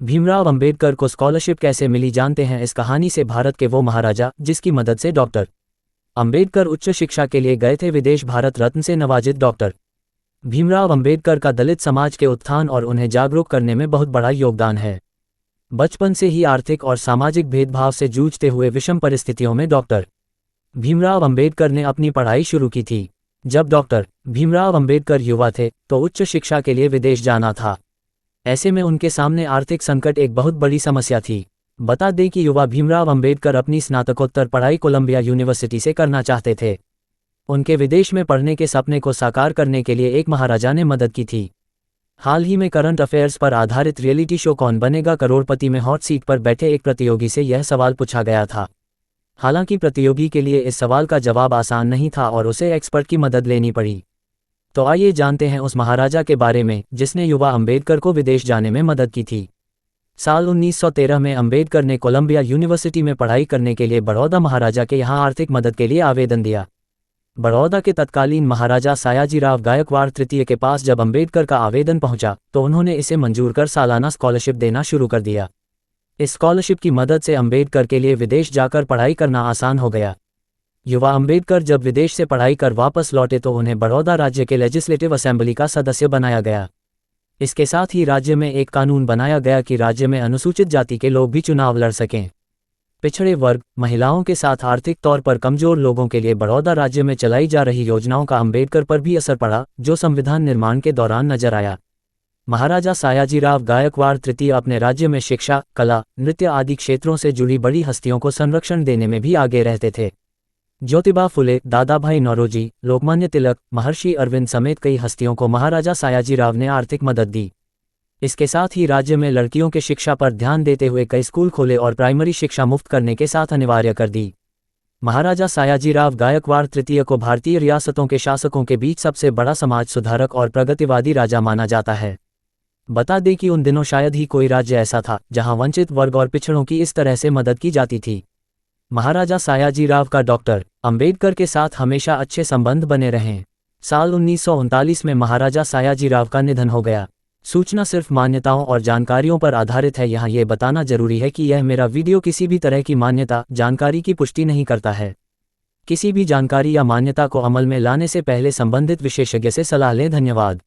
भीमराव अंबेडकर को स्कॉलरशिप कैसे मिली, जानते हैं इस कहानी से। भारत के वो महाराजा जिसकी मदद से डॉक्टर अंबेडकर उच्च शिक्षा के लिए गए थे विदेश। भारत रत्न से नवाजित डॉक्टर भीमराव अंबेडकर का दलित समाज के उत्थान और उन्हें जागरूक करने में बहुत बड़ा योगदान है। बचपन से ही आर्थिक और सामाजिक भेदभाव से जूझते हुए विषम परिस्थितियों में डॉक्टर भीमराव अंबेडकर ने अपनी पढ़ाई शुरू की थी। जब डॉक्टर भीमराव अंबेडकर युवा थे तो उच्च शिक्षा के लिए विदेश जाना था। ऐसे में उनके सामने आर्थिक संकट एक बहुत बड़ी समस्या थी। बता दें कि युवा भीमराव अंबेडकर अपनी स्नातकोत्तर पढ़ाई कोलंबिया यूनिवर्सिटी से करना चाहते थे। उनके विदेश में पढ़ने के सपने को साकार करने के लिए एक महाराजा ने मदद की थी। हाल ही में करंट अफेयर्स पर आधारित रियलिटी शो कौन बनेगा करोड़पति में हॉट सीट पर बैठे एक प्रतियोगी से यह सवाल पूछा गया था। हालांकि प्रतियोगी के लिए इस सवाल का जवाब आसान नहीं था और उसे एक्सपर्ट की मदद लेनी पड़ी। तो आइए जानते हैं उस महाराजा के बारे में जिसने युवा अंबेडकर को विदेश जाने में मदद की थी। साल 1913 में अंबेडकर ने कोलंबिया यूनिवर्सिटी में पढ़ाई करने के लिए बड़ौदा महाराजा के यहाँ आर्थिक मदद के लिए आवेदन दिया। बड़ौदा के तत्कालीन महाराजा सयाजीराव गायकवाड़ तृतीय के पास जब अंबेडकर का आवेदन पहुंचा तो उन्होंने इसे मंजूर कर सालाना स्कॉलरशिप देना शुरू कर दिया। इस स्कॉलरशिप की मदद से अंबेडकर के लिए विदेश जाकर पढ़ाई करना आसान हो गया। युवा अंबेडकर जब विदेश से पढ़ाई कर वापस लौटे तो उन्हें बड़ौदा राज्य के लेजिस्लेटिव असेंबली का सदस्य बनाया गया। इसके साथ ही राज्य में एक कानून बनाया गया कि राज्य में अनुसूचित जाति के लोग भी चुनाव लड़ सकें। पिछड़े वर्ग, महिलाओं के साथ आर्थिक तौर पर कमजोर लोगों के लिए बड़ौदा राज्य में चलाई जा रही योजनाओं का अंबेडकर पर भी असर पड़ा, जो संविधान निर्माण के दौरान नजर आया। महाराजा सयाजीराव गायकवाड़ तृतीय अपने राज्य में शिक्षा, कला, नृत्य आदि क्षेत्रों से जुड़ी बड़ी हस्तियों को संरक्षण देने में भी आगे रहते थे। ज्योतिबा फुले, दादाभाई नौरोजी, लोकमान्य तिलक, महर्षि अरविंद समेत कई हस्तियों को महाराजा सयाजीराव ने आर्थिक मदद दी। इसके साथ ही राज्य में लड़कियों के शिक्षा पर ध्यान देते हुए कई स्कूल खोले और प्राइमरी शिक्षा मुफ्त करने के साथ अनिवार्य कर दी। महाराजा सयाजीराव गायकवाड़ तृतीय को भारतीय रियासतों के शासकों के बीच सबसे बड़ा समाज सुधारक और प्रगतिवादी राजा माना जाता है। बता दें कि उन दिनों शायद ही कोई राज्य ऐसा था जहां वंचित वर्ग और पिछड़ों की इस तरह से मदद की जाती थी। महाराजा सयाजीराव का डॉक्टर अंबेडकर के साथ हमेशा अच्छे संबंध बने रहें। साल 1939 में महाराजा सयाजीराव का निधन हो गया। सूचना सिर्फ मान्यताओं और जानकारियों पर आधारित है। यहाँ ये बताना जरूरी है कि यह मेरा वीडियो किसी भी तरह की मान्यता, जानकारी की पुष्टि नहीं करता है। किसी भी जानकारी या मान्यता को अमल में लाने से पहले संबंधित विशेषज्ञ से सलाह लें। धन्यवाद।